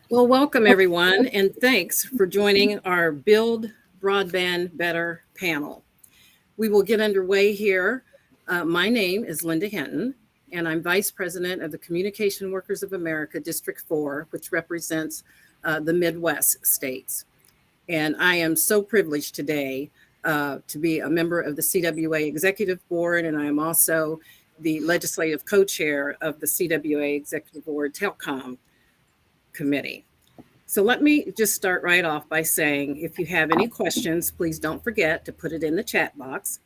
Well, welcome everyone, and thanks for joining our Build Broadband Better panel. We will get underway here. My name is Linda Hinton, and I'm Vice President of the Communication Workers of America District 4, which represents the Midwest states. And I am so privileged today to be a member of the CWA Executive Board, and I am also the legislative co-chair of the CWA Executive Board Telecom Committee. So let me just start right off by saying, if you have any questions, please don't forget to put it in the chat box.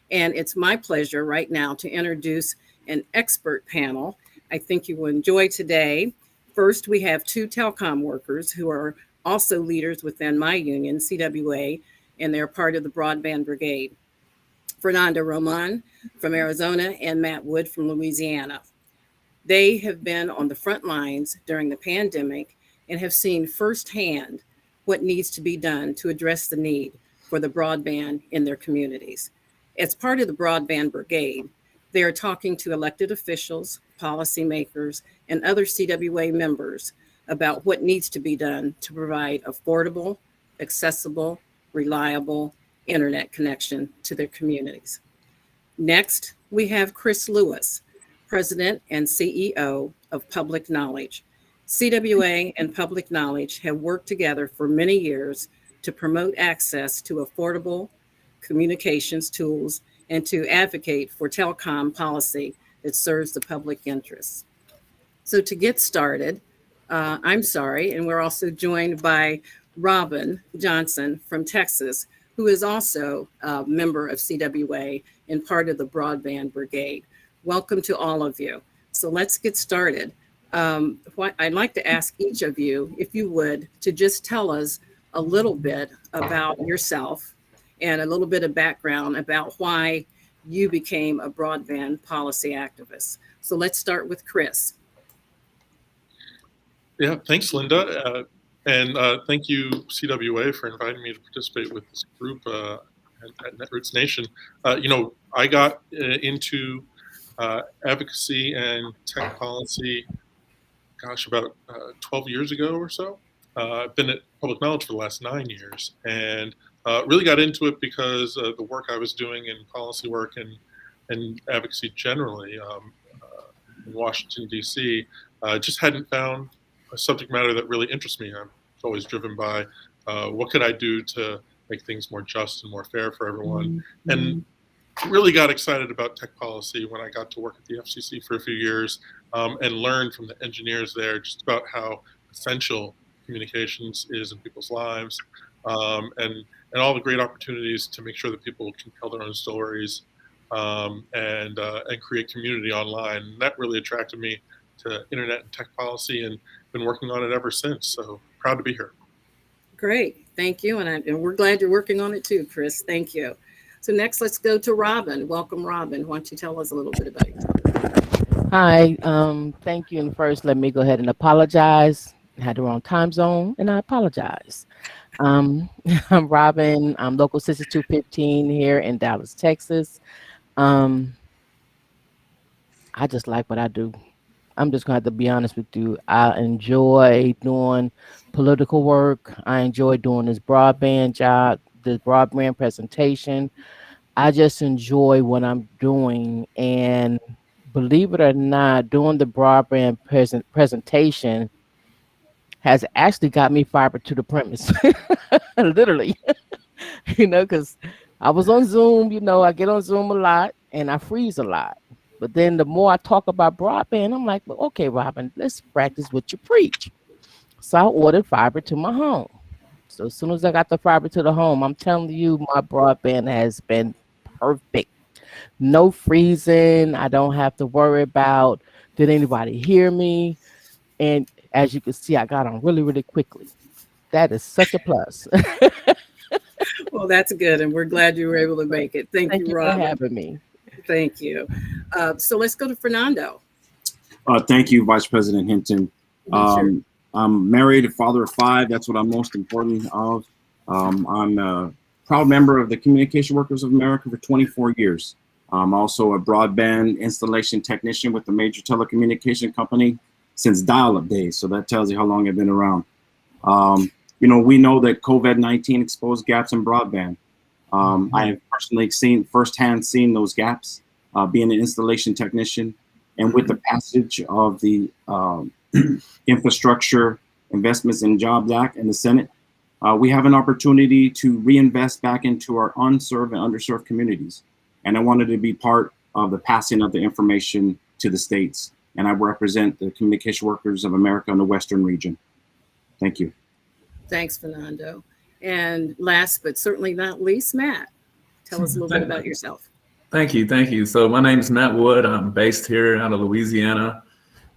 And it's my pleasure right now to introduce an expert panel I think you will enjoy today. First, we have two telecom workers who are also leaders within my union, CWA, and they're part of the Broadband Brigade. Fernando Roman from Arizona and Matt Wood from Louisiana. They have been on the front lines during the pandemic and have seen firsthand what needs to be done to address the need for the broadband in their communities. As part of the Broadband Brigade, they are talking to elected officials, policymakers, and other CWA members about what needs to be done to provide affordable, accessible, reliable internet connection to their communities. Next, we have Chris Lewis, President and CEO of Public Knowledge. CWA and Public Knowledge have worked together for many years to promote access to affordable communications tools and to advocate for telecom policy that serves the public interests. So to get started, I'm sorry, and we're also joined by Robin Johnson from Texas, who is also a member of CWA and part of the Broadband Brigade. Welcome to all of you. So let's get started. I'd like to ask each of you, if you would, to just tell us a little bit about yourself and a little bit of background about why you became a broadband policy activist. So let's start with Chris. Yeah, thanks, Linda. And thank you, CWA, for inviting me to participate with this group at Netroots Nation. I got into advocacy and tech policy, about 12 years ago or so. I've been at Public Knowledge for the last 9 years, and really got into it because the work I was doing in policy work and advocacy generally in Washington, D.C., just hadn't found a subject matter that really interests me. I'm always driven by what could I do to make things more just and more fair for everyone. Mm-hmm. And really got excited about tech policy when I got to work at the FCC for a few years and learned from the engineers there just about how essential communications is in people's lives and all the great opportunities to make sure that people can tell their own stories and create community online. And that really attracted me to internet and tech policy, and been working on it ever since. So proud to be here. Great, thank you, and we're glad you're working on it too, Chris. Thank you. So next, let's go to Robin. Welcome, Robin. Why don't you tell us a little bit about yourself? Hi, thank you. And first, let me go ahead and apologize. I had the wrong time zone, and I apologize. I'm Robin. I'm local 6215 here in Dallas, Texas. I just like what I do. I'm just going to have to be honest with you. I enjoy doing political work. I enjoy doing this broadband job, this broadband presentation. I just enjoy what I'm doing. And believe it or not, doing the broadband presentation has actually got me fiber to the premise, literally, because I was on Zoom, I get on Zoom a lot and I freeze a lot. But then the more I talk about broadband, I'm like, well, okay, Robin, let's practice what you preach. So I ordered fiber to my home. So as soon as I got the fiber to the home, I'm telling you, my broadband has been perfect. No freezing. I don't have to worry about, did anybody hear me? And as you can see, I got on really, really quickly. That is such a plus. Well, that's good. And we're glad you were able to make it. Thank you, Robin, for having me. Thank you. So let's go to Fernando. Thank you, Vice President Hinton. Sure. I'm married, a father of 5. That's what I'm most important of. I'm a proud member of the Communication Workers of America for 24 years. I'm also a broadband installation technician with a major telecommunication company since dial-up days. So that tells you how long I've been around. We know that COVID-19 exposed gaps in broadband. I have personally firsthand seen those gaps, being an installation technician. And with the passage of the Infrastructure Investments and Jobs Act in the Senate, we have an opportunity to reinvest back into our unserved and underserved communities. And I wanted to be part of the passing of the information to the states. And I represent the Communication Workers of America in the Western region. Thank you. Thanks, Fernando. And last but certainly not least, Matt, tell us a little bit about yourself. Thank you. Thank you. So my name is Matt Wood. I'm based here out of Louisiana.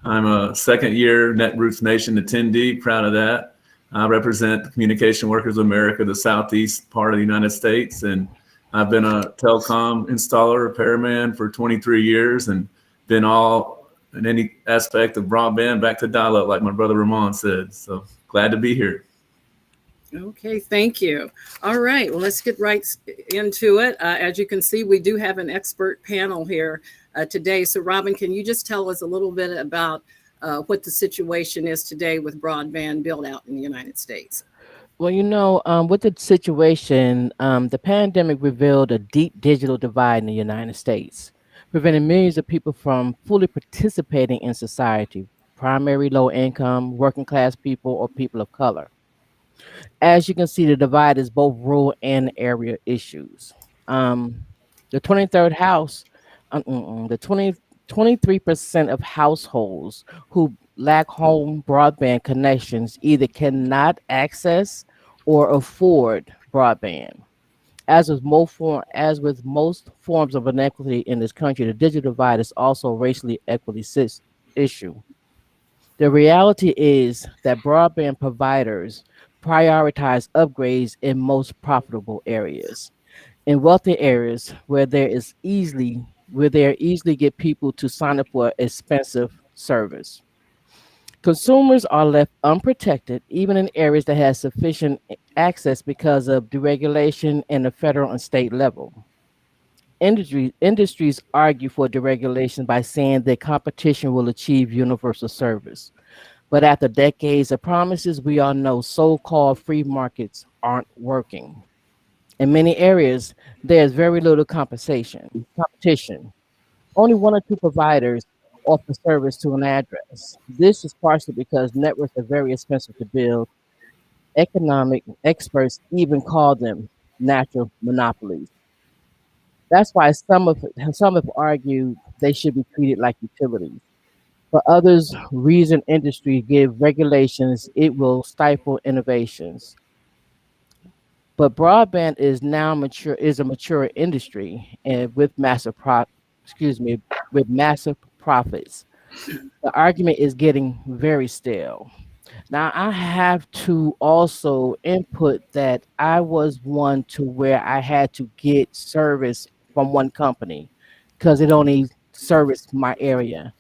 I'm a second-year Netroots Nation attendee, proud of that. I represent the Communication Workers of America, the southeast part of the United States, and I've been a telecom installer, repairman for 23 years and been all in any aspect of broadband back to dial-up, like my brother Ramon said. So glad to be here. Okay, thank you. All right, well, let's get right into it. As you can see, we do have an expert panel here today. So Robin, can you just tell us a little bit about what the situation is today with broadband build out in the United States? Well, with the situation, the pandemic revealed a deep digital divide in the United States, preventing millions of people from fully participating in society, primary low income, working class people, or people of color. As you can see, the divide is both rural and area issues. Um, the 23rd house, the 23% of households who lack home broadband connections either cannot access or afford broadband. As with most forms of inequity in this country, the digital divide is also a racially equity issue. The reality is that broadband providers prioritize upgrades in most profitable areas. In wealthy areas where they easily get people to sign up for expensive service. Consumers are left unprotected even in areas that have sufficient access because of deregulation in the federal and state level. Industries argue for deregulation by saying that competition will achieve universal service. But after decades of promises, we all know so-called free markets aren't working. In many areas, there's very little competition. Only one or two providers offer service to an address. This is partially because networks are very expensive to build. Economic experts even call them natural monopolies. That's why some have argued they should be treated like utilities. For others, reason industry give regulations, it will stifle innovations. But broadband is a mature industry and with massive profits. The argument is getting very stale. Now I have to also input that I was one to where I had to get service from one company because it only serviced my area.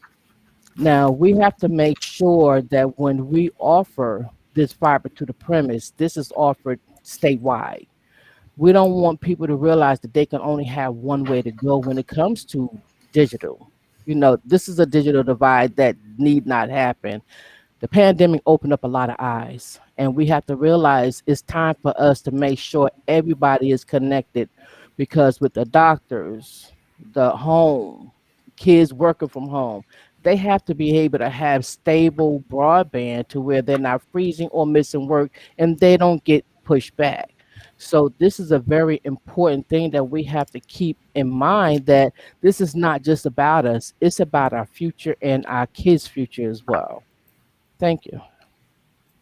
Now we have to make sure that when we offer this fiber to the premise, this is offered statewide. We don't want people to realize that they can only have one way to go when it comes to digital. This is a digital divide that need not happen. The pandemic opened up a lot of eyes, and we have to realize it's time for us to make sure everybody is connected because with the doctors, the home, kids working from home, they have to be able to have stable broadband to where they're not freezing or missing work and they don't get pushed back. So this is a very important thing that we have to keep in mind, that this is not just about us, it's about our future and our kids' future as well. Thank you.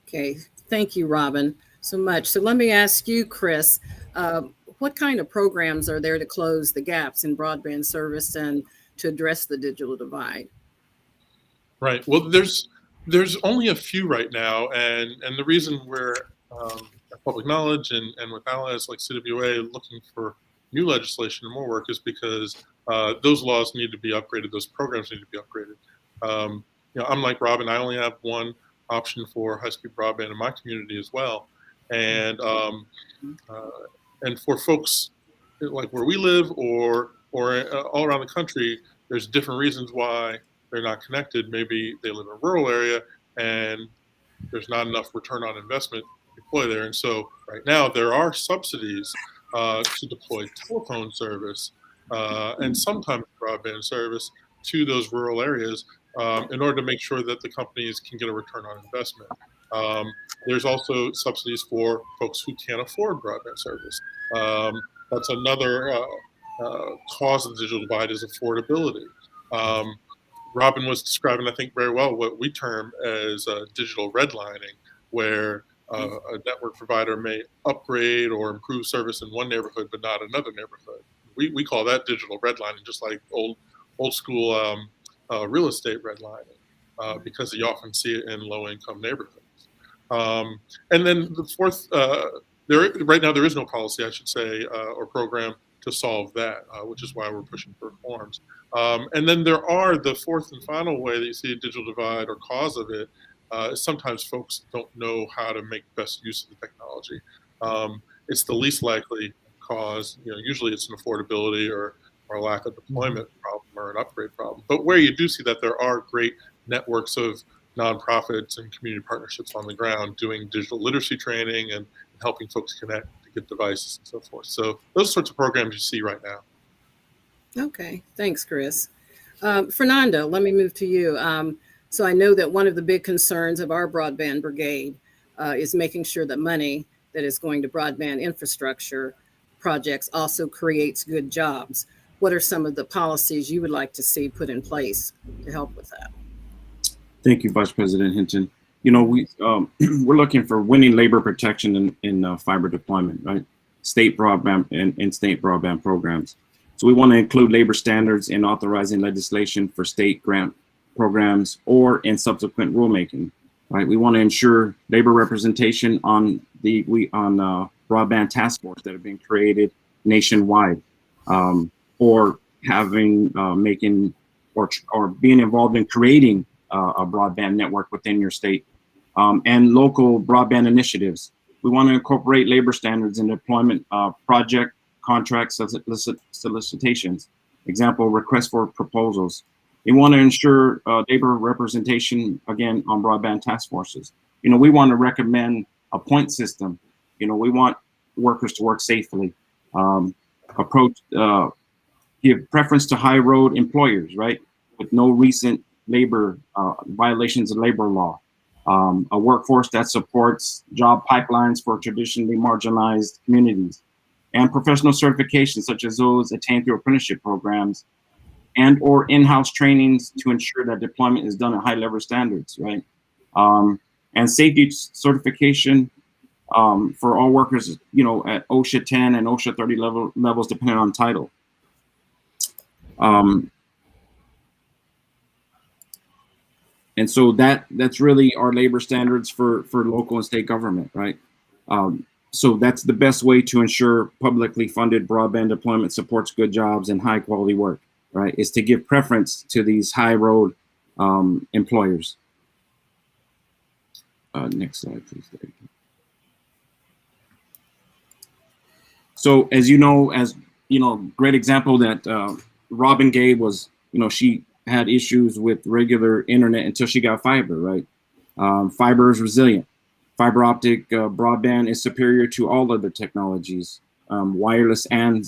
Okay, thank you, Robin, so much. So let me ask you, Chris, uh, what kind of programs are there to close the gaps in broadband service and to address the digital divide? Right. Well, there's only a few right now, and the reason we're public knowledge and with allies like CWA looking for new legislation and more work is because those laws need to be upgraded. Those programs need to be upgraded. I'm like Robin. I only have one option for high-speed broadband in my community as well, and uh, and for folks like where we live or all around the country, there's different reasons why they're not connected. Maybe they live in a rural area and there's not enough return on investment to deploy there. And so right now there are subsidies to deploy telephone service and sometimes broadband service to those rural areas in order to make sure that the companies can get a return on investment. There's also subsidies for folks who can't afford broadband service. That's another cause of the digital divide is affordability. Robin was describing, I think, very well what we term as digital redlining, where a network provider may upgrade or improve service in one neighborhood but not another neighborhood. We call that digital redlining, just like old school real estate redlining, because you often see it in low-income neighborhoods. And then the fourth, right now there is no policy, I should say, or program to solve that, which is why we're pushing for reforms. And then there are the fourth and final way that you see a digital divide or cause of it is sometimes folks don't know how to make best use of the technology. It's the least likely cause. Usually it's an affordability or a lack of deployment problem or an upgrade problem. But where you do see that there are great networks of nonprofits and community partnerships on the ground doing digital literacy training and helping folks connect to get devices and so forth. So those sorts of programs you see right now. Okay, thanks, Chris. Fernando, let me move to you. So I know that one of the big concerns of our broadband brigade is making sure that money that is going to broadband infrastructure projects also creates good jobs. What are some of the policies you would like to see put in place to help with that? Thank you, Vice President Hinton. We're looking for winning labor protection in fiber deployment, right? State broadband and state broadband programs. So we want to include labor standards in authorizing legislation for state grant programs or in subsequent rulemaking, right? We want to ensure labor representation on broadband task force that have been created nationwide, or having making or being involved in creating a broadband network within your state, and local broadband initiatives. We want to incorporate labor standards in deployment project contracts, solicitations, example, requests for proposals. We want to ensure labor representation, again, on broadband task forces. We want to recommend a point system. We want workers to work safely. Give preference to high road employers, right? With no recent labor violations of labor law. A workforce that supports job pipelines for traditionally marginalized communities, and professional certifications such as those attained through apprenticeship programs and or in-house trainings to ensure that deployment is done at high level standards, right? And safety certification for all workers, at OSHA 10 and OSHA 30 levels, depending on title. And so that's really our labor standards for local and state government, right? So that's the best way to ensure publicly funded broadband deployment supports good jobs and high quality work, right? Is to give preference to these high road employers. Next slide, please. So as great example that Robin gave was, she had issues with regular internet until she got fiber, right? Fiber is resilient. Fiber optic broadband is superior to all other technologies, wireless and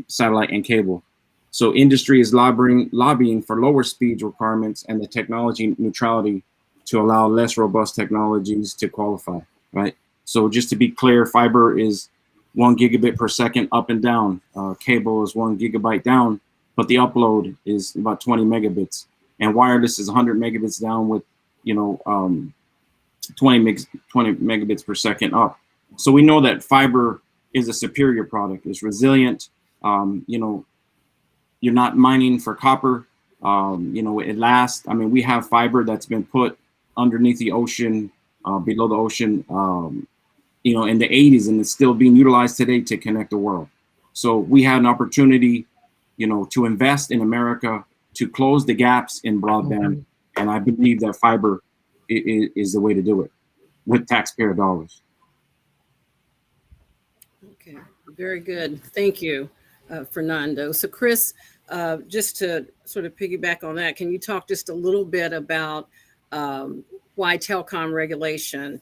satellite and cable. So industry is lobbying for lower speed requirements and the technology neutrality to allow less robust technologies to qualify, right? So just to be clear, fiber is 1 gigabit per second up and down. Cable is 1 gigabyte down, but the upload is about 20 megabits. And wireless is 100 megabits down with, 20 megabits per second up. So we know that fiber is a superior product. It's resilient. You're not mining for copper. It lasts. We have fiber that's been put underneath the ocean, below the ocean, in the 80s, and it's still being utilized today to connect the world. So we had an opportunity, to invest in America to close the gaps in broadband. And I believe that fiber is the way to do it with taxpayer dollars. Okay, very good. Thank you, Fernando. So Chris, just to sort of piggyback on that, can you talk just a little bit about why telecom regulation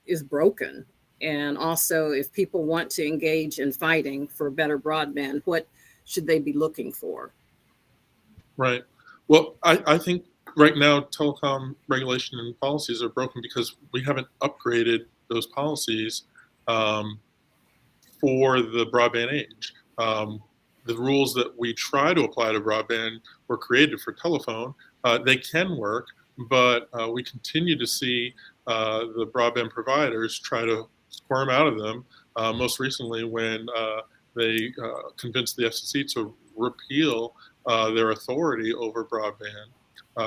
is broken. And also, if people want to engage in fighting for better broadband, what should they be looking for? Right. Well, I think right now telecom regulation and policies are broken because we haven't upgraded those policies for the broadband age. The rules that we try to apply to broadband were created for telephone. They can work, but we continue to see the broadband providers try to squirm out of them. Most recently, when they convinced the FCC to repeal their authority over broadband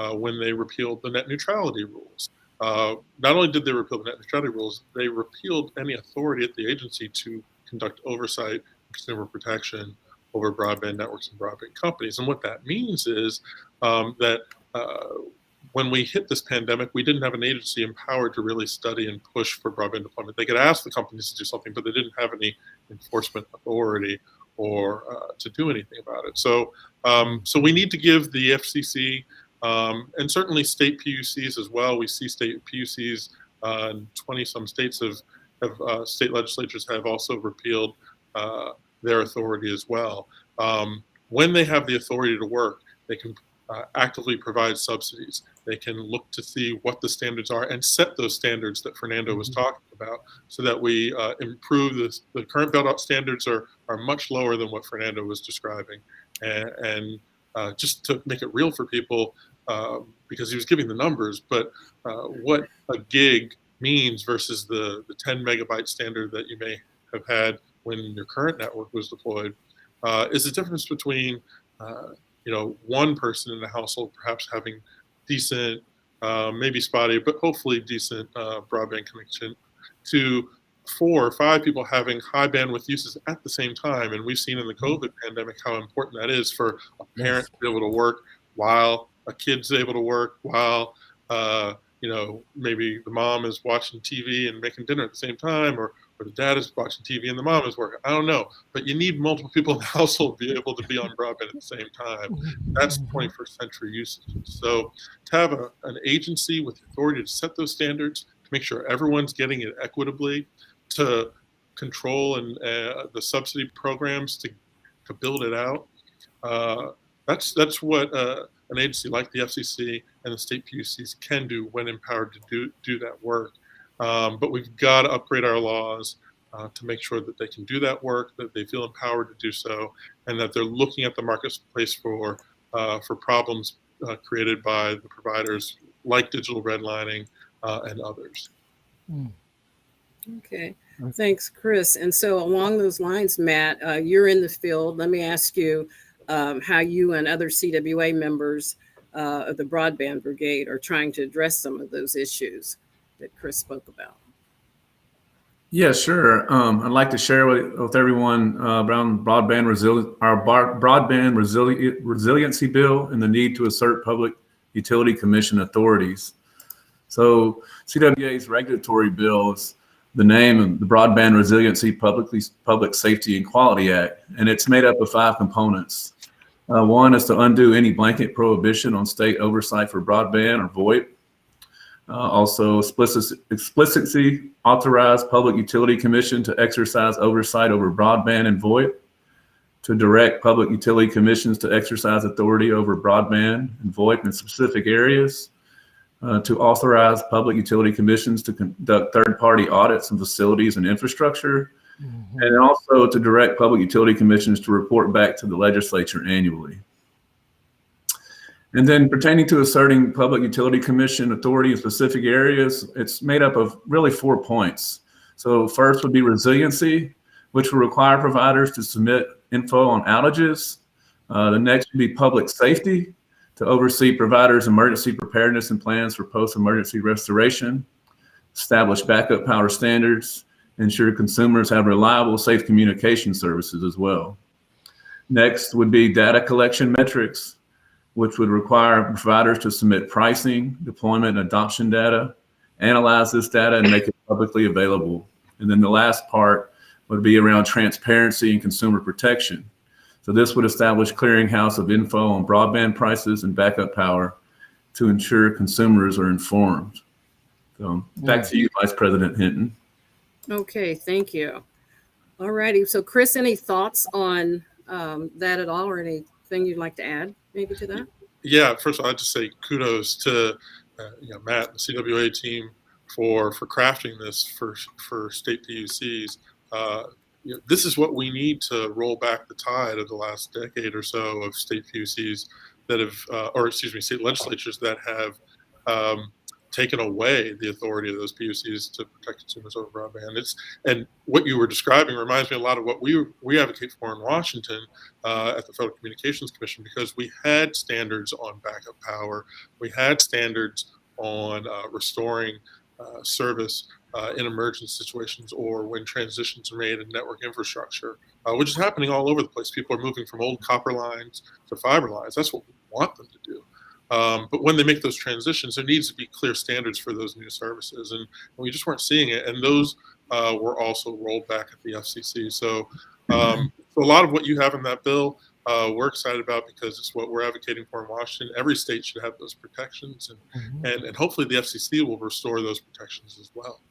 when they repealed the net neutrality rules. Not only did they repeal the net neutrality rules, they repealed any authority at the agency to conduct oversight and consumer protection over broadband networks and broadband companies. And what that means is that when we hit this pandemic, we didn't have an agency empowered to really study and push for broadband deployment. They could ask the companies to do something, but they didn't have any enforcement authority or to do anything about it. So, so we need to give the FCC and certainly state PUCs as well. We see state PUCs in 20-some states have state legislatures have also repealed their authority as well. When they have the authority to work, they can actively provide subsidies. They can look to see what the standards are and set those standards that Fernando was talking about so that we improve this. The current build-out standards are much lower than what Fernando was describing. And just to make it real for people, because he was giving the numbers, but what a gig means versus the 10 megabyte standard that you may have had when your current network was deployed is the difference between one person in the household perhaps having decent, maybe spotty, but hopefully decent broadband connection to 4 or 5 people having high bandwidth uses at the same time. And we've seen in the COVID pandemic how important that is for a parent to be able to work while a kid's able to work, while maybe the mom is watching TV and making dinner at the same time, or the dad is watching TV and the mom is working. I don't know, but you need multiple people in the household to be able to be on broadband at the same time. That's 21st century usage. So to have an agency with the authority to set those standards, to make sure everyone's getting it equitably, to control and the subsidy programs to build it out, that's what an agency like the FCC and the state PUCs can do when empowered to do that work. But we've got to upgrade our laws to make sure that they can do that work, that they feel empowered to do so, and that they're looking at the marketplace for problems created by the providers like digital redlining and others. Okay, thanks, Chris. And so along those lines, Matt, you're in the field. Let me ask you how you and other CWA members of the Broadband Brigade are trying to address some of those issues that Chris spoke about. Yeah, sure. I'd like to share with everyone around our broadband resiliency bill and the need to assert public utility commission authorities. So CWA's regulatory bill is the name of the Broadband Resiliency Public Safety and Quality Act, and it's made up of 5 components. One is to undo any blanket prohibition on state oversight for broadband or VoIP. Also, explicitly authorize Public Utility Commission to exercise oversight over broadband and VoIP, to direct Public Utility Commissions to exercise authority over broadband and VoIP in specific areas, to authorize Public Utility Commissions to conduct third-party audits of facilities and infrastructure, and also to direct Public Utility Commissions to report back to the legislature annually. And then pertaining to asserting Public Utility Commission authority in specific areas, it's made up of really 4 points. So first would be resiliency, which will require providers to submit info on outages. The next would be public safety, to oversee providers' emergency preparedness and plans for post-emergency restoration, establish backup power standards, ensure consumers have reliable, safe communication services as well. Next would be data collection metrics, which would require providers to submit pricing, deployment, and adoption data, analyze this data, and make it publicly available. And then the last part would be around transparency and consumer protection. So this would establish clearinghouse of info on broadband prices and backup power, to ensure consumers are informed. So back to you, Vice President Hinton. Okay, thank you. All righty. So, Chris, any thoughts on that at all, or anything you'd like to add maybe to that? Yeah, first of all, I'd just say kudos to Matt and the CWA team for crafting this for state PUCs. This is what we need to roll back the tide of the last decade or so of state PUCs that have, state legislatures that have taken away the authority of those PUCs to protect consumers over broadband. And what you were describing reminds me a lot of what we advocate for in Washington at the Federal Communications Commission, because we had standards on backup power, we had standards on restoring service in emergency situations or when transitions are made in network infrastructure, which is happening all over the place. People are moving from old copper lines to fiber lines. That's what we want them to do. But when they make those transitions, there needs to be clear standards for those new services, and we just weren't seeing it. And those were also rolled back at the FCC. So a lot of what you have in that bill, we're excited about because it's what we're advocating for in Washington. Every state should have those protections, and hopefully the FCC will restore those protections as well.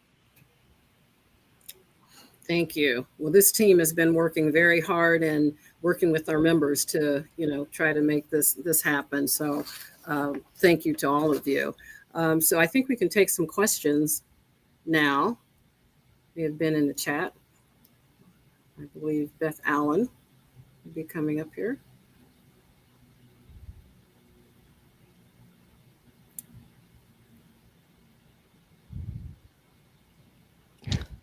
Thank you. Well, this team has been working very hard and working with our members to, try to make this happen. So thank you to all of you. So I think we can take some questions now. They have been in the chat. I believe Beth Allen will be coming up here.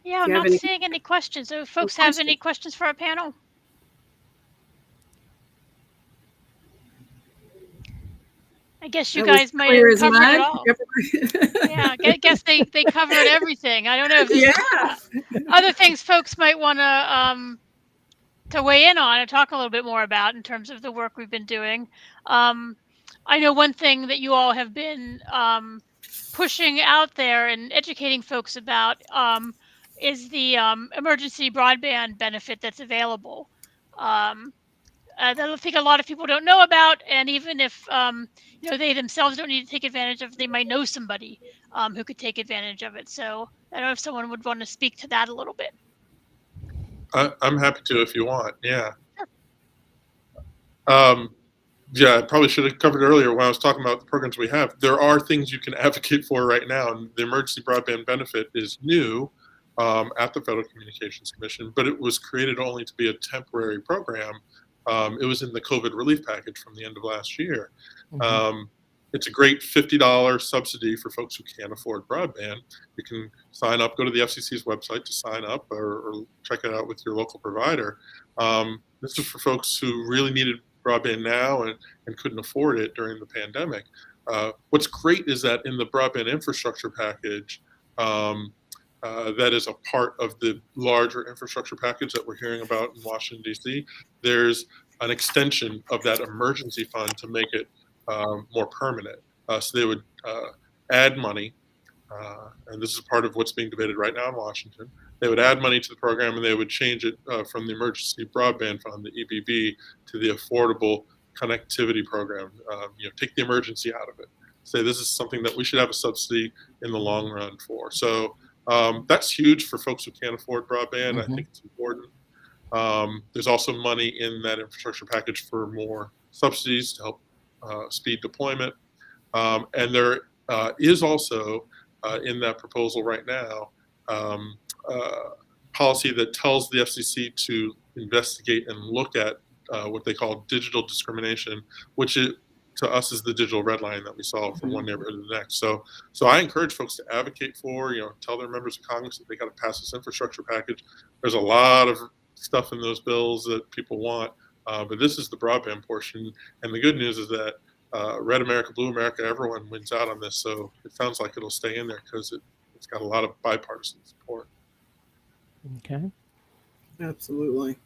Yeah, I'm not seeing any questions. Do folks have any questions for our panel? I guess you guys might have covered it all. Yeah, I guess they covered everything. I don't know if there's other things folks might want to weigh in on and talk a little bit more about in terms of the work we've been doing. I know one thing that you all have been pushing out there and educating folks about is the emergency broadband benefit that's available. That I think a lot of people don't know about, and even if they themselves don't need to take advantage of it, they might know somebody who could take advantage of it. So I don't know if someone would want to speak to that a little bit. I'm happy to if you want. Yeah. Sure. Yeah, I probably should have covered it earlier when I was talking about the programs we have. There are things you can advocate for right now, and the emergency broadband benefit is new at the Federal Communications Commission, but it was created only to be a temporary program. It was in the COVID relief package from the end of last year. It's a great $50 subsidy for folks who can't afford broadband. You can sign up, go to the FCC's website to sign up, or check it out with your local provider. This is for folks who really needed broadband now and couldn't afford it during the pandemic. What's great is that in the broadband infrastructure package, that is a part of the larger infrastructure package that we're hearing about in Washington, D.C., there's an extension of that emergency fund to make it more permanent. So they would add money, and this is part of what's being debated right now in Washington. They would add money to the program, and they would change it from the Emergency Broadband Fund, the EBB, to the Affordable Connectivity Program. Take the emergency out of it. Say this is something that we should have a subsidy in the long run for. So that's huge for folks who can't afford broadband. I think it's important. There's also money in that infrastructure package for more subsidies to help speed deployment. And there is also in that proposal right now policy that tells the FCC to investigate and look at what they call digital discrimination, which to us is the digital red line that we saw from one neighborhood to the next. So I encourage folks to advocate for, tell their members of Congress that they got to pass this infrastructure package. There's a lot of stuff in those bills that people want, but this is the broadband portion. And the good news is that Red America, Blue America, everyone wins out on this. So it sounds like it'll stay in there because it's got a lot of bipartisan support. Okay. Absolutely.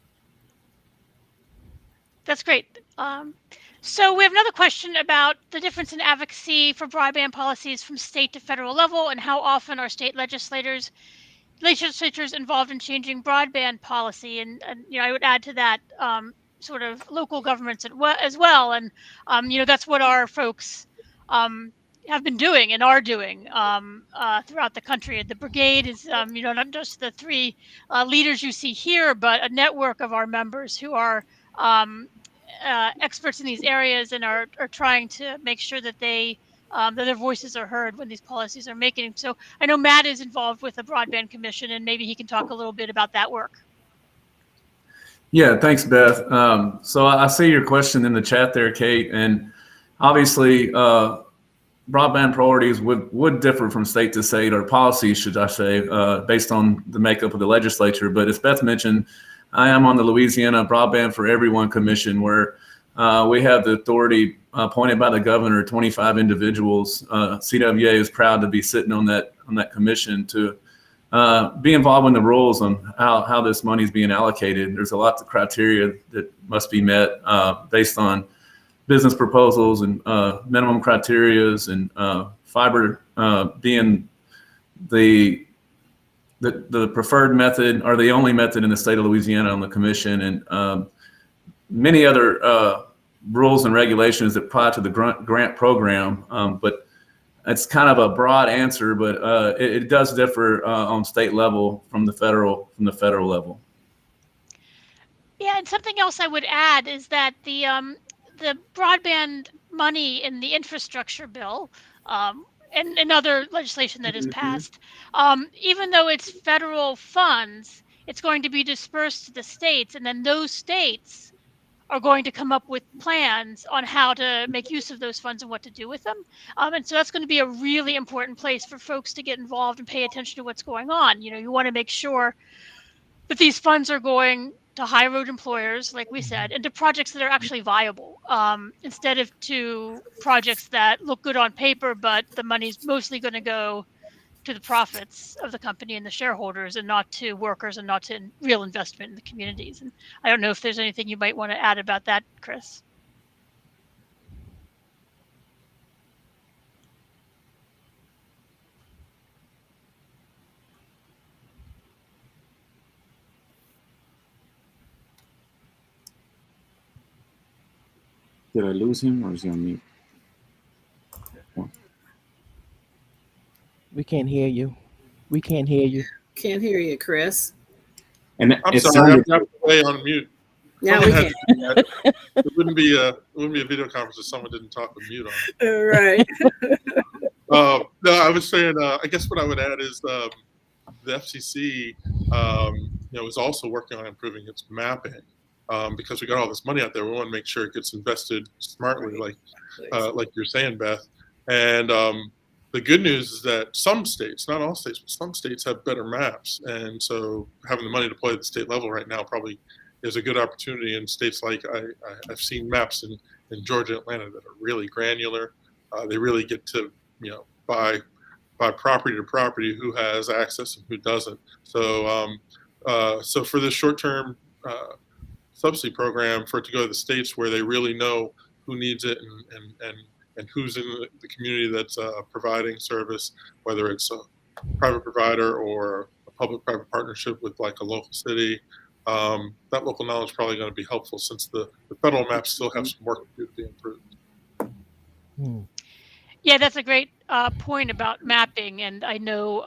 That's great. So we have another question about the difference in advocacy for broadband policies from state to federal level, and how often are state legislatures involved in changing broadband policy. And I would add to that sort of local governments as well. And that's what our folks have been doing and are doing throughout the country. The brigade is, not just the three leaders you see here, but a network of our members who are experts in these areas and are trying to make sure that that their voices are heard when these policies are making. So I know Matt is involved with the Broadband Commission, and maybe he can talk a little bit about that work. Yeah, thanks, Beth. So I see your question in the chat there, Kate, and obviously broadband priorities would differ from state to state, or policies, should I say, based on the makeup of the legislature. But as Beth mentioned, I am on the Louisiana Broadband for Everyone Commission, where we have the authority appointed by the governor, 25 individuals. CWA is proud to be sitting on that commission to be involved in the rules on how this money is being allocated. There's a lot of criteria that must be met based on business proposals and minimum criterias, and fiber being the preferred method, or the only method in the state of Louisiana on the commission, and many other rules and regulations that apply to the grant program. But it's kind of a broad answer, but it does differ on state level from the federal level. Yeah, and something else I would add is that the broadband money in the infrastructure bill and other legislation that is passed, even though it's federal funds, it's going to be dispersed to the states, and then those states are going to come up with plans on how to make use of those funds and what to do with them. And so that's going to be a really important place for folks to get involved and pay attention to what's going on. You want to make sure that these funds are going to high road employers, like we said, and to projects that are actually viable, instead of to projects that look good on paper, but the money's mostly going to go to the profits of the company and the shareholders, and not to workers, and not to real investment in the communities. And I don't know if there's anything you might want to add about that, Chris. Did I lose him, or is he on mute? We can't hear you. We can't hear you. Can't hear you, Chris. And I'm sorry, I'm way on mute. Now we can. It wouldn't be a video conference if someone didn't talk with mute on. Right. No, I was saying, I guess what I would add is the FCC, is also working on improving its mapping, because we got all this money out there. We want to make sure it gets invested smartly, like you're saying, Beth. And the good news is that some states, not all states, but some states have better maps. And so having the money deployed at the state level right now probably is a good opportunity in states like I've seen maps in Georgia, Atlanta that are really granular. They really get to, by property to property, who has access and who doesn't. So so for this short-term subsidy program, for it to go to the states where they really know who needs it and who's in the community that's providing service, whether it's a private provider or a public-private partnership with like a local city, that local knowledge is probably going to be helpful, since the federal maps still have some work to do to be improved. Yeah, that's a great point about mapping. And I know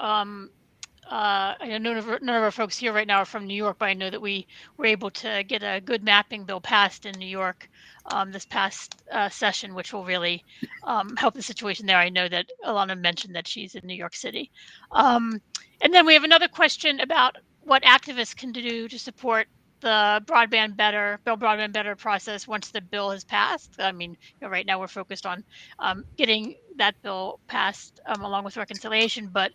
none of our folks here right now are from New York, but I know that we were able to get a good mapping bill passed in New York this past session, which will really help the situation there. I know that Alana mentioned that she's in New York City. And then we have another question about what activists can do to support the Broadband Better process once the bill has passed. I mean, right now we're focused on getting that bill passed along with reconciliation, but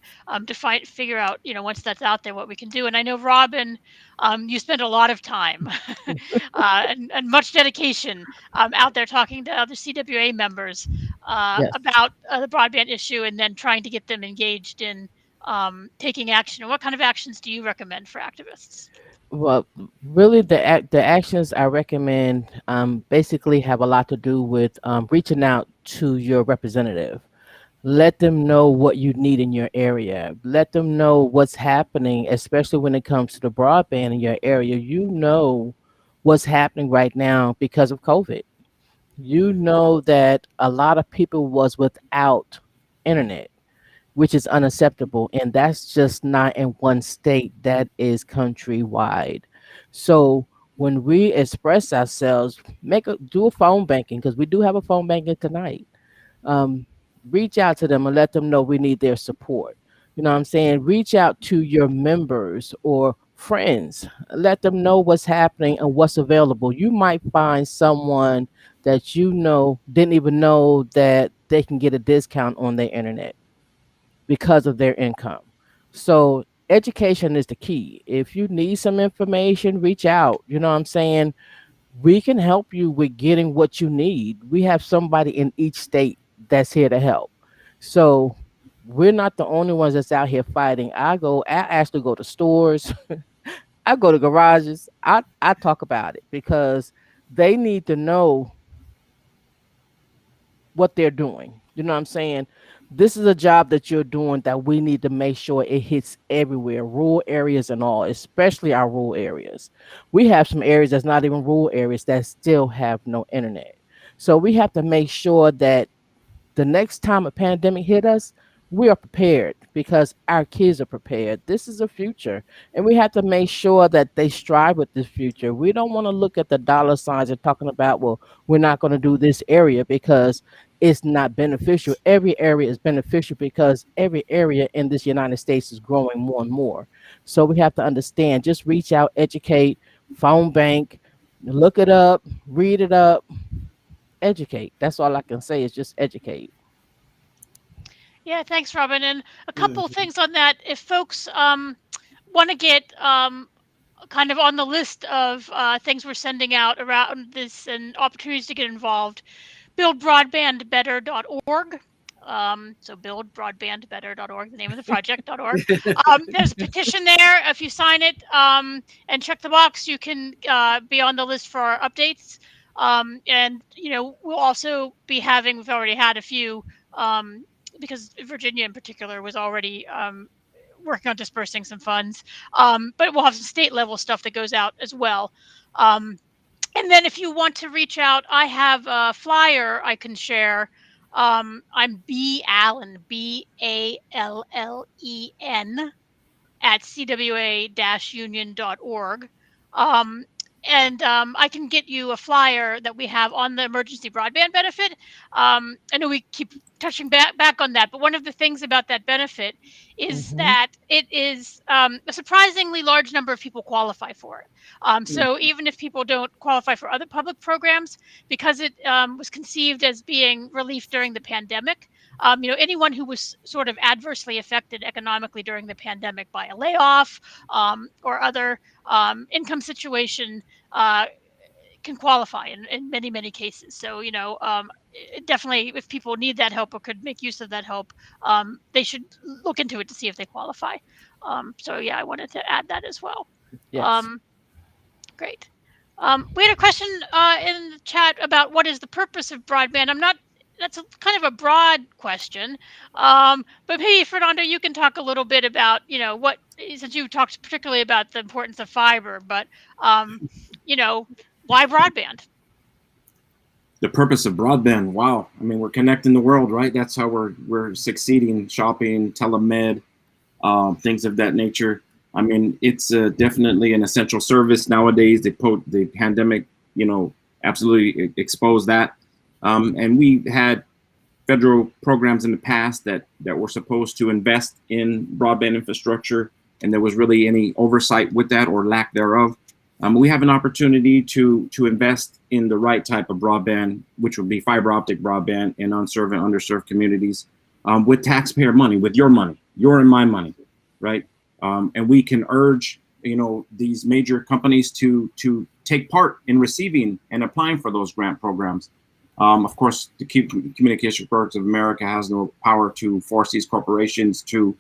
to figure out, once that's out there, what we can do. And I know, Robin, you spent a lot of time and much dedication out there talking to other CWA members Yes. about the broadband issue, and then trying to get them engaged in taking action. And what kind of actions do you recommend for activists? Well, really, the actions I recommend basically have a lot to do with reaching out to your representative. Let them know what you need in your area. Let them know what's happening, especially when it comes to the broadband in your area. You know what's happening right now because of COVID. You know that a lot of people was without internet, which is unacceptable. And that's just not in one state, that is countrywide. So when we express ourselves, do a phone banking, because we do have a phone banking tonight. um, Reach out to them and let them know we need their support. You know what I'm saying? Reach out to your members or friends. Let them know what's happening and what's available. You might find someone that you know didn't even know that they can get a discount on their internet because of their income. So education is the key. If you need some information, reach out. You know what I'm saying? We can help you with getting what you need. We have somebody in each state that's here to help. So we're not the only ones that's out here fighting. I actually go to stores, I go to garages, I talk about it because they need to know what they're doing. You know what I'm saying? This is a job that you're doing that we need to make sure it hits everywhere, rural areas and all, especially our rural areas. We have some areas that's not even rural areas that still have no internet. So we have to make sure that the next time a pandemic hit us, we are prepared because our kids are prepared. This is a future, and we have to make sure that they strive with this future. We don't want to look at the dollar signs and talking about, well, we're not going to do this area because it's not beneficial. Every area is beneficial because every area in this United States is growing more and more. So we have to understand, just reach out, educate, phone bank, look it up, read it up, educate. That's all I can say is just educate. Yeah, thanks, Robin. And a couple of things on that. If folks want to get kind of on the list of things we're sending out around this and opportunities to get involved, buildbroadbandbetter.org. So buildbroadbandbetter.org, the name of the project.org. There's a petition there. If you sign it and check the box, you can be on the list for our updates. And, you know, we'll also be having, we've already had a few, because Virginia in particular was already working on dispersing some funds. But we'll have some state level stuff that goes out as well. And then if you want to reach out, I have a flyer I can share. I'm B Allen, BALLEN at cwa-union.org. I can get you a flyer that we have on the emergency broadband benefit. I know we keep touching back on that, but one of the things about that benefit is that it is a surprisingly large number of people qualify for it. So even if people don't qualify for other public programs, because it was conceived as being relief during the pandemic, you know, anyone who was sort of adversely affected economically during the pandemic by a layoff or other income situation can qualify in many, many cases. So, you know, definitely if people need that help or could make use of that help, they should look into it to see if they qualify. So yeah, I wanted to add that as well. Yes. Great. We had a question in the chat about what is the purpose of broadband. That's kind of a broad question. But maybe Fernando, you can talk a little bit about, you know, since you talked particularly about the importance of fiber, but, you know, why broadband? The purpose of broadband, wow. I mean, we're connecting the world, right? That's how we're succeeding, shopping, telemed, things of that nature. I mean, it's definitely an essential service nowadays. The pandemic, you know, absolutely exposed that. And we had federal programs in the past that were supposed to invest in broadband infrastructure, and there was really any oversight with that or lack thereof. We have an opportunity to invest in the right type of broadband, which would be fiber optic broadband in unserved and underserved communities, with taxpayer money, with your money, your and my money, right? And we can urge, you know, these major companies to take part in receiving and applying for those grant programs. Of course, the Communication Workers of America has no power to force these corporations to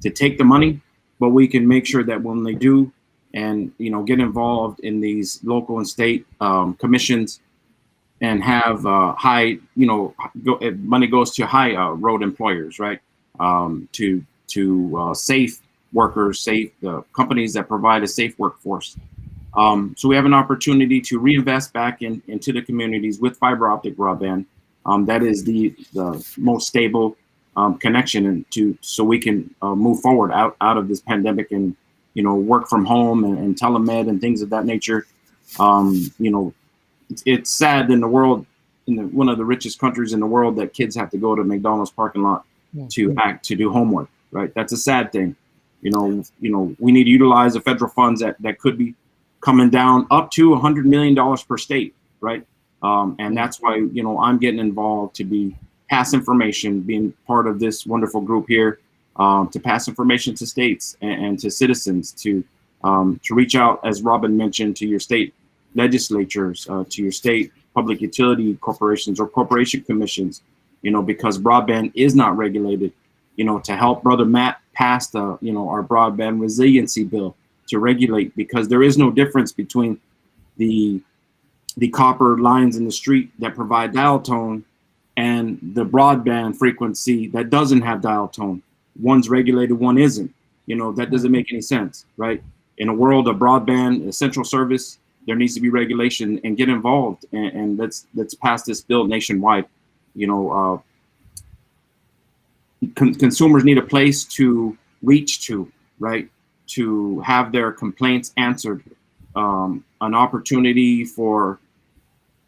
take the money, but we can make sure that when they do, and you know, get involved in these local and state commissions, and have high, you know, money goes to high road employers, right? To safe workers, safe companies that provide a safe workforce. So we have an opportunity to reinvest back into the communities with fiber optic broadband. That is the most stable, connection and so we can move forward out of this pandemic and, you know, work from home and telemed and things of that nature. You know, it's sad in the world, one of the richest countries in the world, that kids have to go to McDonald's parking lot to do homework, right? That's a sad thing. You know, we need to utilize the federal funds that could be coming down up to $100 million per state, right? And that's why, you know, I'm getting involved to pass information, being part of this wonderful group here, to pass information to states and to citizens, to reach out, as Robin mentioned, to your state legislatures, to your state public utility corporations or corporation commissions, you know, because broadband is not regulated, you know, to help Brother Matt pass our broadband resiliency bill to regulate, because there is no difference between the copper lines in the street that provide dial tone and the broadband frequency that doesn't have dial tone. One's regulated, one isn't. You know, that doesn't make any sense, right? In a world of broadband essential service, there needs to be regulation, and get involved, and let's pass this bill nationwide. You know, consumers need a place to reach to, right? To have their complaints answered, an opportunity for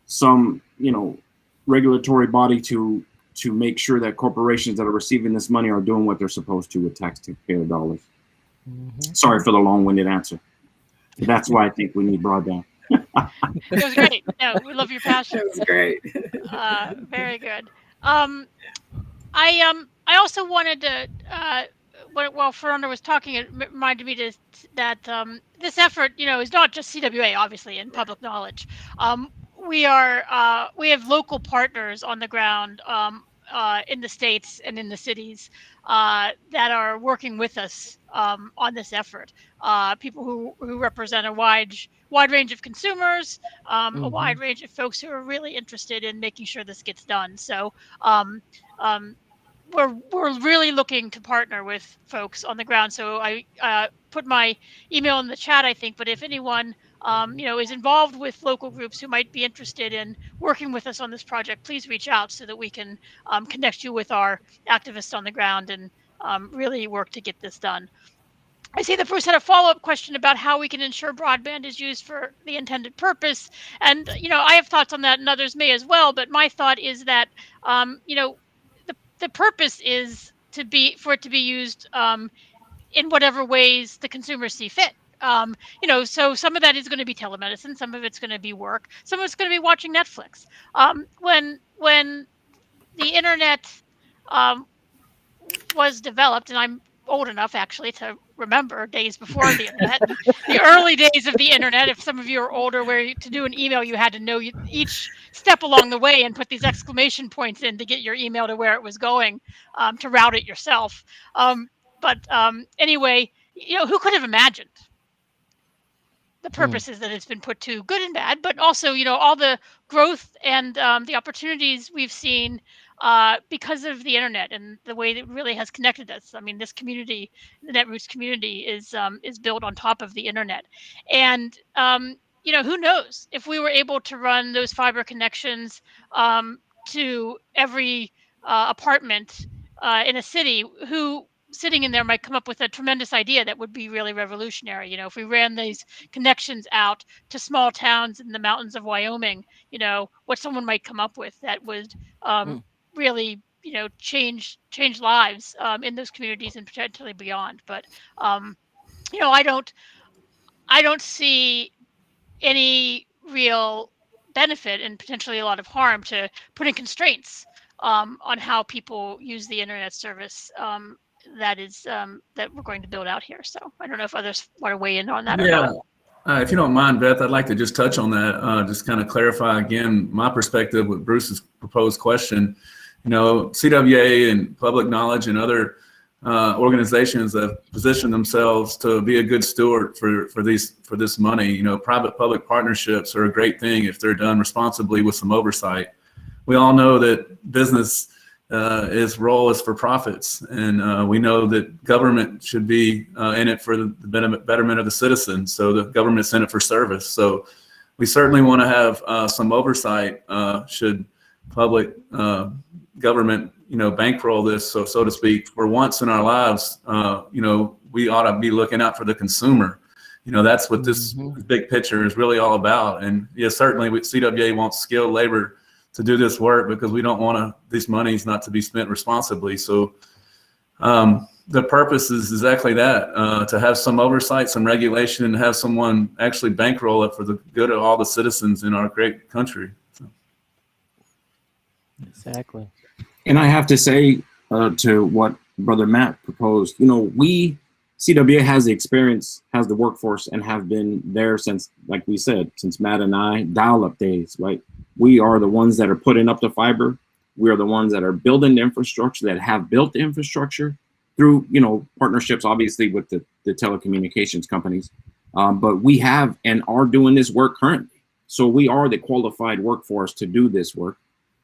some, you know, regulatory body to make sure that corporations that are receiving this money are doing what they're supposed to with taxpayer dollars. Sorry for the long-winded answer. That's why I think we need broadband. It was great. No, we love your passion. That was great. Very good. I also wanted to, while Fernanda was talking, it reminded me that this effort, you know, is not just CWA, obviously, in public knowledge. We have local partners on the ground in the states and in the cities that are working with us on this effort. People who represent a wide range of consumers, a wide range of folks who are really interested in making sure this gets done. So we're really looking to partner with folks on the ground. So I put my email in the chat, I think, but if anyone you know, is involved with local groups who might be interested in working with us on this project, please reach out so that we can connect you with our activists on the ground and really work to get this done. I see that Bruce had a follow-up question about how we can ensure broadband is used for the intended purpose. And, you know, I have thoughts on that, and others may as well, but my thought is that, you know, the purpose is for it to be used in whatever ways the consumers see fit. You know, so some of that is going to be telemedicine, some of it's going to be work, some of it's going to be watching Netflix. When the internet was developed, and I'm old enough actually to remember days before the internet, the early days of the internet. If some of you are older, where to do an email, you had to know each step along the way and put these exclamation points in to get your email to where it was going, to route it yourself. But anyway, you know, who could have imagined the purposes that it's been put to, good and bad, but also, you know, all the growth and the opportunities we've seen because of the internet and the way that it really has connected us. I mean, this community, the Netroots community, is built on top of the internet. And, you know, who knows if we were able to run those fiber connections to every apartment in a city, who sitting in there might come up with a tremendous idea that would be really revolutionary. You know, if we ran these connections out to small towns in the mountains of Wyoming, you know, what someone might come up with that would really, you know, change lives in those communities and potentially beyond. But you know, I don't see any real benefit and potentially a lot of harm to putting constraints on how people use the internet service that we're going to build out here. So I don't know if others want to weigh in on that or not. If you don't mind, Beth, I'd like to just touch on that, just kind of clarify again my perspective with Bruce's proposed question. You know, CWA and Public Knowledge and other organizations have positioned themselves to be a good steward for this money. You know, private-public partnerships are a great thing if they're done responsibly with some oversight. We all know that business its role is for profits, and we know that government should be in it for the betterment of the citizens. So the government's in it for service. So we certainly want to have some oversight should public government bankroll this, so to speak, for once in our lives. We ought to be looking out for the consumer. That's what this big picture is really all about. And certainly CWA wants skilled labor to do this work because we don't want these monies not to be spent responsibly. So the purpose is exactly that, to have some oversight, some regulation, and have someone actually bankroll it for the good of all the citizens in our great country. So. Exactly. And I have to say to what Brother Matt proposed, CWA has the experience, has the workforce, and have been there since, like we said, since Matt and I, dial-up days, right? We are the ones that are putting up the fiber. We are the ones that are building the infrastructure, that have built the infrastructure through, partnerships, obviously, with the telecommunications companies. But we have and are doing this work currently. So we are the qualified workforce to do this work.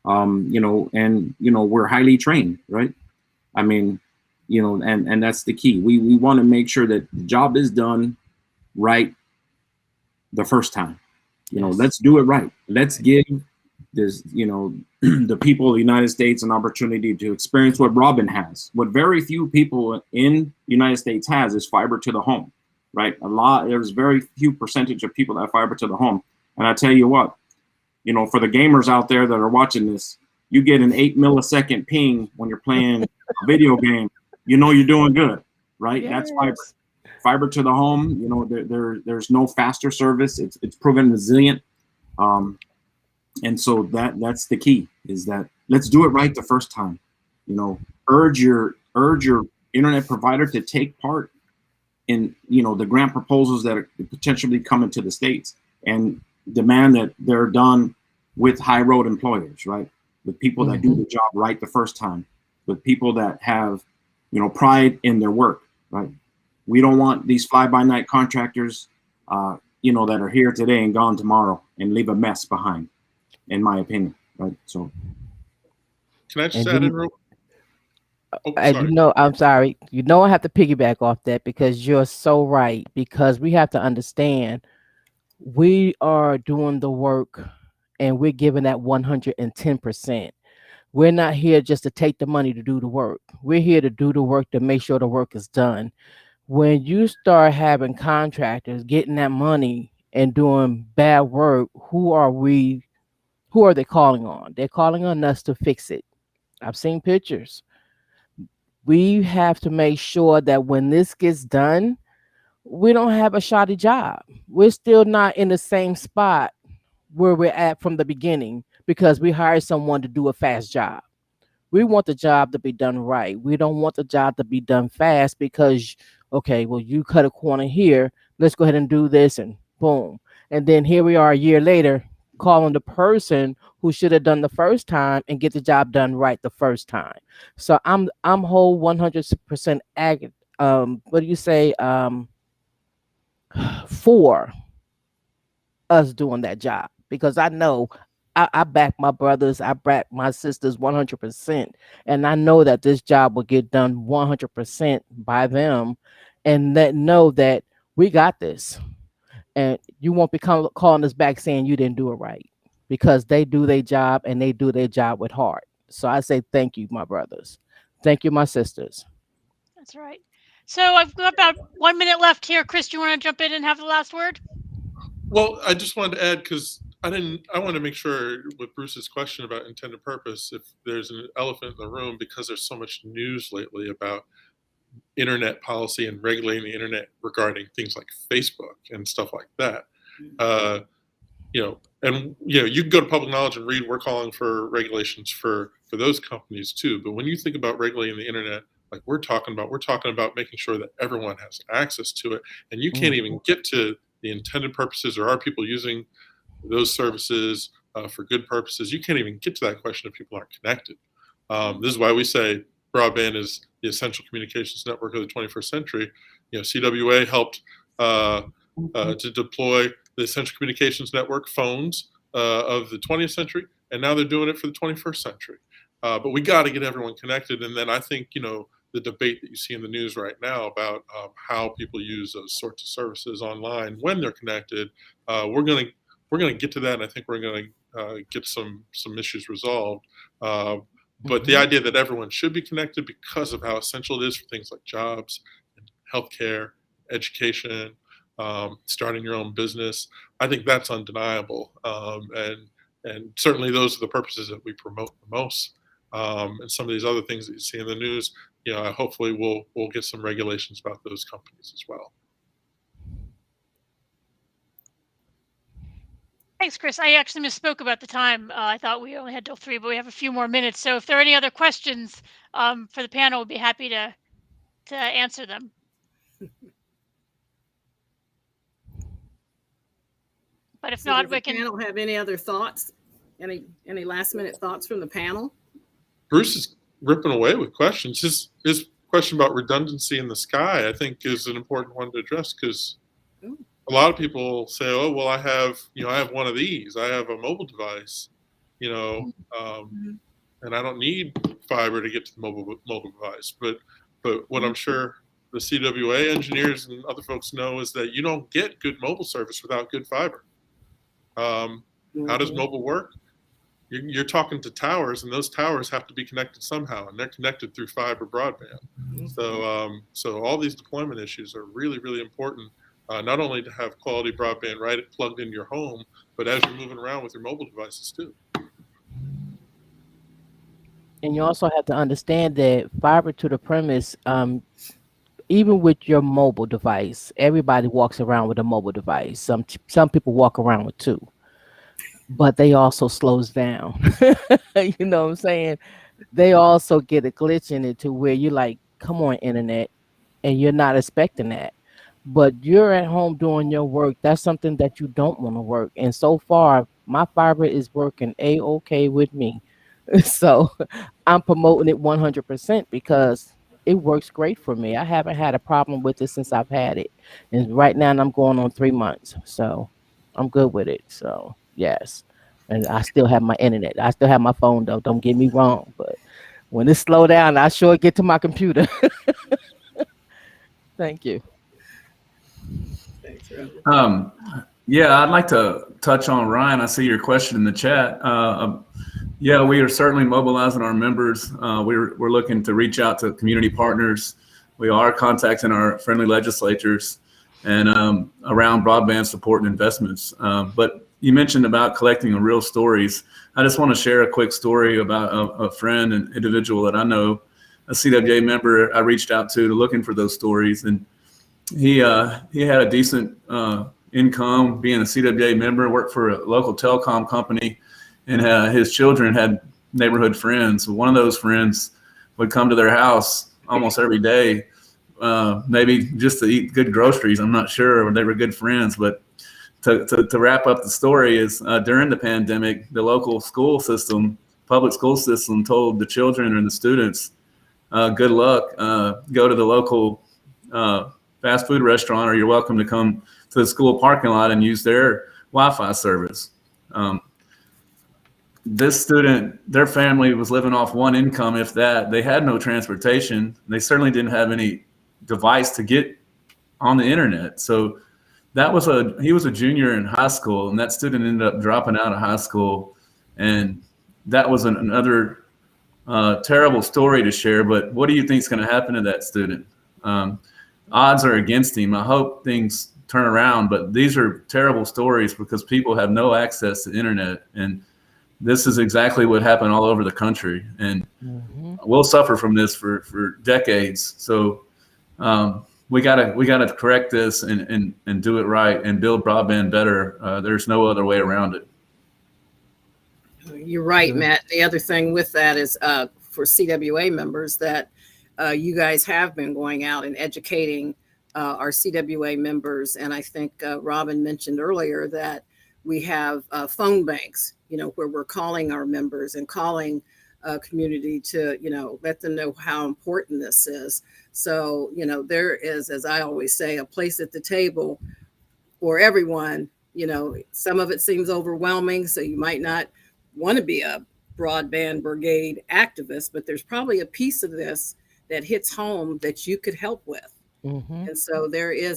We're highly trained, right? I mean, and that's the key. We want to make sure that the job is done right the first time. Let's do it right. Let's give this, the people of the United States an opportunity to experience what Broadband has. What very few people in the United States has is fiber to the home, right? There's very few percentage of people that have fiber to the home. And I tell you what, for the gamers out there that are watching this, you get an 8 millisecond ping when you're playing a video game, you're doing good, right? Yes. That's fiber. Fiber to the home, there's no faster service. It's proven resilient. And so that's the key, is that let's do it right the first time. Urge your internet provider to take part in, the grant proposals that are potentially coming to the states, and demand that they're done with high road employers, right? With people that do the job right the first time, with people that have, pride in their work, right? We don't want these fly-by-night contractors, that are here today and gone tomorrow and leave a mess behind, in my opinion, right? So. Can I just add in real? I'm sorry. I have to piggyback off that, because you're so right, because we have to understand we are doing the work and we're giving that 110%. We're not here just to take the money to do the work. We're here to do the work, to make sure the work is done. When you start having contractors getting that money and doing bad work, who are they calling on? They're calling on us to fix it. I've seen pictures. We have to make sure that when this gets done, we don't have a shoddy job. We're still not in the same spot where we're at from the beginning because we hired someone to do a fast job. We want the job to be done right. We don't want the job to be done fast because, okay, well, you cut a corner here. Let's go ahead and do this, and boom. And then here we are a year later calling the person who should have done the first time and get the job done right the first time. So I'm whole 100% what do you say? For us doing that job, because I know I back my brothers, I back my sisters 100%, and I know that this job will get done 100% by them, and know that we got this, and you won't be calling us back saying you didn't do it right, because they do their job and they do their job with heart. So I say thank you, my brothers. Thank you, my sisters. That's right. So I've got about 1 minute left here. Chris, do you want to jump in and have the last word? Well, I just wanted to add, because I want to make sure with Bruce's question about intended purpose, if there's an elephant in the room, because there's so much news lately about internet policy and regulating the internet regarding things like Facebook and stuff like that. You can go to public knowledge and read, we're calling for regulations for those companies too. But when you think about regulating the internet, like we're talking about making sure that everyone has access to it, and you can't even get to the intended purposes, or are people using those services for good purposes? You can't even get to that question if people aren't connected. This is why we say broadband is the essential communications network of the 21st century. CWA helped to deploy the essential communications network phones of the 20th century, and now they're doing it for the 21st century. But we got to get everyone connected. And then I think, the debate that you see in the news right now about how people use those sorts of services online when they're connected, we're going to get to that, and I think we're going to get some issues resolved. But the idea that everyone should be connected because of how essential it is for things like jobs, and healthcare, education, starting your own business, I think that's undeniable. And certainly those are the purposes that we promote the most. And some of these other things that you see in the news, hopefully we'll get some regulations about those companies as well. Thanks, Chris. I actually misspoke about the time. I thought we only had till 3, but we have a few more minutes. So if there are any other questions for the panel, we'll be happy to answer them. But if not, we can. Does the panel have any other thoughts? Any last minute thoughts from the panel? Bruce is ripping away with questions. His question about redundancy in the sky, I think, is an important one to address, because a lot of people say, "Oh, well, I have one of these. I have a mobile device, and I don't need fiber to get to the mobile device." But what I'm sure the CWA engineers and other folks know is that you don't get good mobile service without good fiber. How does mobile work? You're talking to towers, and those towers have to be connected somehow, and they're connected through fiber broadband. So all these deployment issues are really, really important. Not only to have quality broadband plugged into your home, but as you're moving around with your mobile devices too. And you also have to understand that fiber to the premise, even with your mobile device, everybody walks around with a mobile device. Some people walk around with 2, but they also slows down. You know what I'm saying? They also get a glitch in it to where you're like, come on, internet, and you're not expecting that. But you're at home doing your work. That's something that you don't want to work. And so far, my fiber is working A-OK with me. So I'm promoting it 100% because it works great for me. I haven't had a problem with it since I've had it. And right now I'm going on 3 months. So I'm good with it. So yes. And I still have my internet. I still have my phone though. Don't get me wrong. But when it slow down, I sure get to my computer. Thank you. Yeah, I'd like to touch on, Ryan, I see your question in the chat. Yeah, we are certainly mobilizing our members. We're looking to reach out to community partners. We are contacting our friendly legislators and around broadband support and investments. But you mentioned about collecting real stories. I just want to share a quick story about a friend and individual that I know, a CWA member I reached out to looking for those stories. And he had a decent income being a CWA member, worked for a local telecom company, and his children had neighborhood friends. One of those friends would come to their house almost every day, maybe just to eat good groceries. I'm not sure, they were good friends. But to wrap up the story is during the pandemic, the local school system, public school system, told the children and the students, good luck, go to the local fast food restaurant, or you're welcome to come to the school parking lot and use their Wi-Fi service. This student, their family was living off one income, if that. They had no transportation. They certainly didn't have any device to get on the internet. So he was a junior in high school, and that student ended up dropping out of high school. And that was another terrible story to share. But what do you think is going to happen to that student? Odds are against him. I hope things turn around, but these are terrible stories because people have no access to the internet. And this is exactly what happened all over the country. And we'll suffer from this for decades. So we gotta correct this and do it right and build broadband better. There's no other way around it. You're right, Matt. The other thing with that is for CWA members that you guys have been going out and educating our CWA members. And I think Robin mentioned earlier that we have phone banks, where we're calling our members and calling community to, let them know how important this is. So, there is, as I always say, a place at the table for everyone. Some of it seems overwhelming, so you might not want to be a broadband brigade activist, but there's probably a piece of this that hits home that you could help with. And so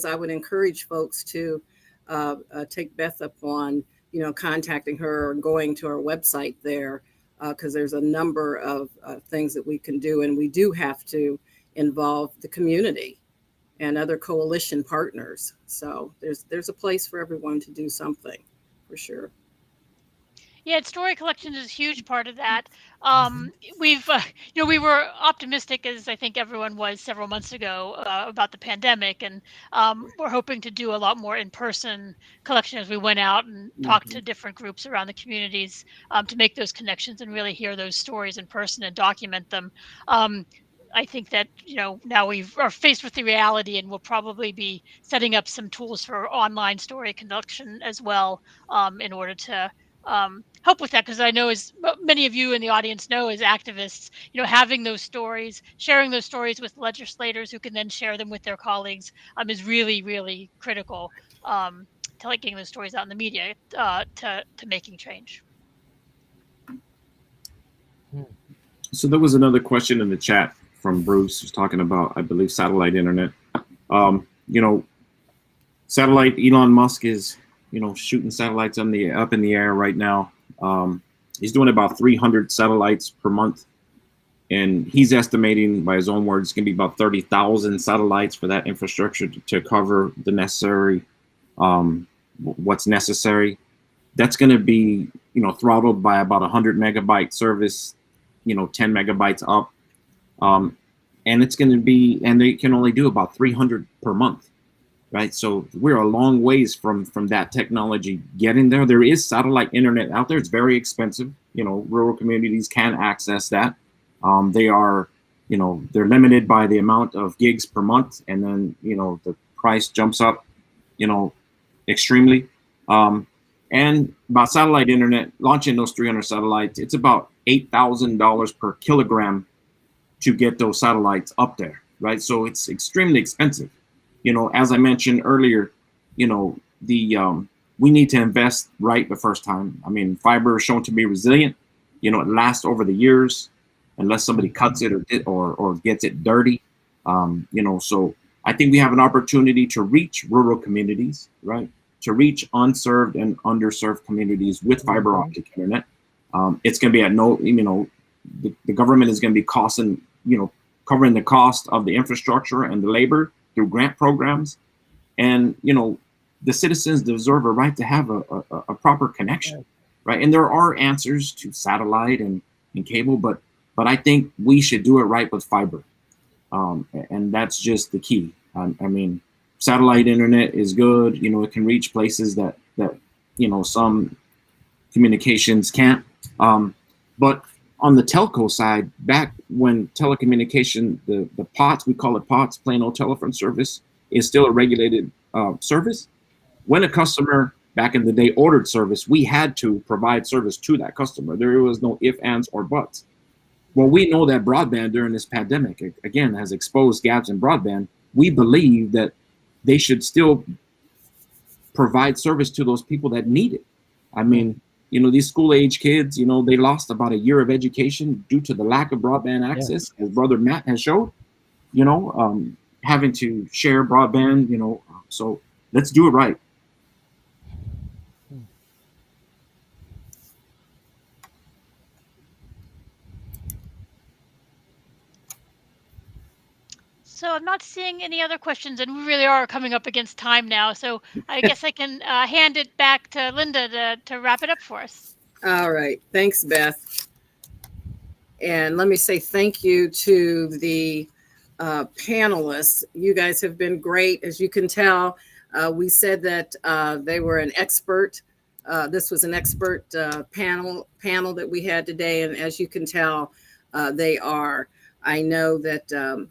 I would encourage folks to take Beth up on, contacting her or going to our website there because there's a number of things that we can do, and we do have to involve the community and other coalition partners. So there's a place for everyone to do something, for sure. Yeah, story collections is a huge part of that. We've, we were optimistic, as I think everyone was several months ago, about the pandemic, and we're hoping to do a lot more in-person collection as we went out and talked to different groups around the communities to make those connections and really hear those stories in person and document them. I think that, now we are faced with the reality, and we'll probably be setting up some tools for online story collection as well, in order to help with that, because I know, as many of you in the audience know, as activists, having those stories, sharing those stories with legislators who can then share them with their colleagues, is really, really critical, to getting those stories out in the media, to making change. So there was another question in the chat from Bruce, who's talking about, I believe, satellite internet. Satellite, Elon Musk is, shooting satellites up in the air right now. He's doing about 300 satellites per month. And he's estimating, by his own words, it's going to be about 30,000 satellites for that infrastructure to cover the necessary, what's necessary. That's going to be, throttled by about 100 megabyte service, 10 megabytes up. And it's going to be, and they can only do about 300 per month. Right, so we're a long ways from that technology getting there. There is satellite internet out there. It's very expensive. Rural communities can access that. They are, they're limited by the amount of gigs per month, and then the price jumps up, extremely. And about satellite internet, launching those 300 satellites, it's about $8,000 per kilogram to get those satellites up there. Right, so it's extremely expensive. As I mentioned earlier, we need to invest right the first time. I mean, fiber is shown to be resilient. It lasts over the years, unless somebody cuts it or gets it dirty. So I think we have an opportunity to reach rural communities, right? To reach unserved and underserved communities with fiber optic internet. It's going to be at the government is going to be covering the cost of the infrastructure and the labor through grant programs, and the citizens deserve a right to have a proper connection, right? And there are answers to satellite and cable, but I think we should do it right with fiber, and that's just the key. I mean, satellite internet is good. It can reach places that some communications can't. But on the telco side, back when telecommunication, the POTS, we call it POTS, plain old telephone service, is still a regulated service. When a customer back in the day ordered service, we had to provide service to that customer. There was no ifs, ands, or buts. Well, we know that broadband during this pandemic, again, has exposed gaps in broadband. We believe that they should still provide service to those people that need it. I mean, these school-age kids, they lost about a year of education due to the lack of broadband access, as Brother Matt has showed, having to share broadband, so let's do it right. So I'm not seeing any other questions, and we really are coming up against time now. So I guess I can hand it back to Linda to wrap it up for us. All right. Thanks, Beth. And let me say thank you to the panelists. You guys have been great. As you can tell, we said that they were an expert. This was an expert panel that we had today. And as you can tell, they are. I know that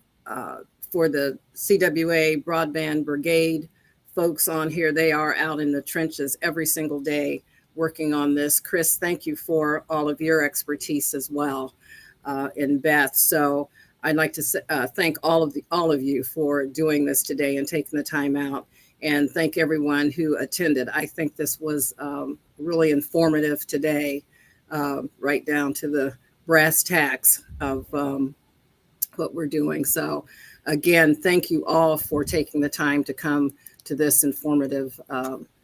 for the CWA Broadband Brigade folks on here, they are out in the trenches every single day working on this. Chris, thank you for all of your expertise as well, and Beth. So I'd like to thank all of you for doing this today and taking the time out, and thank everyone who attended. I think this was really informative today, right down to the brass tacks of what we're doing. So again, thank you all for taking the time to come to this informative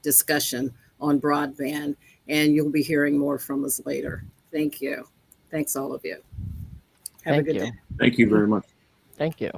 discussion on broadband, and you'll be hearing more from us later. Thank you. Thanks, all of you. Have a good day. Thank you very much. Thank you.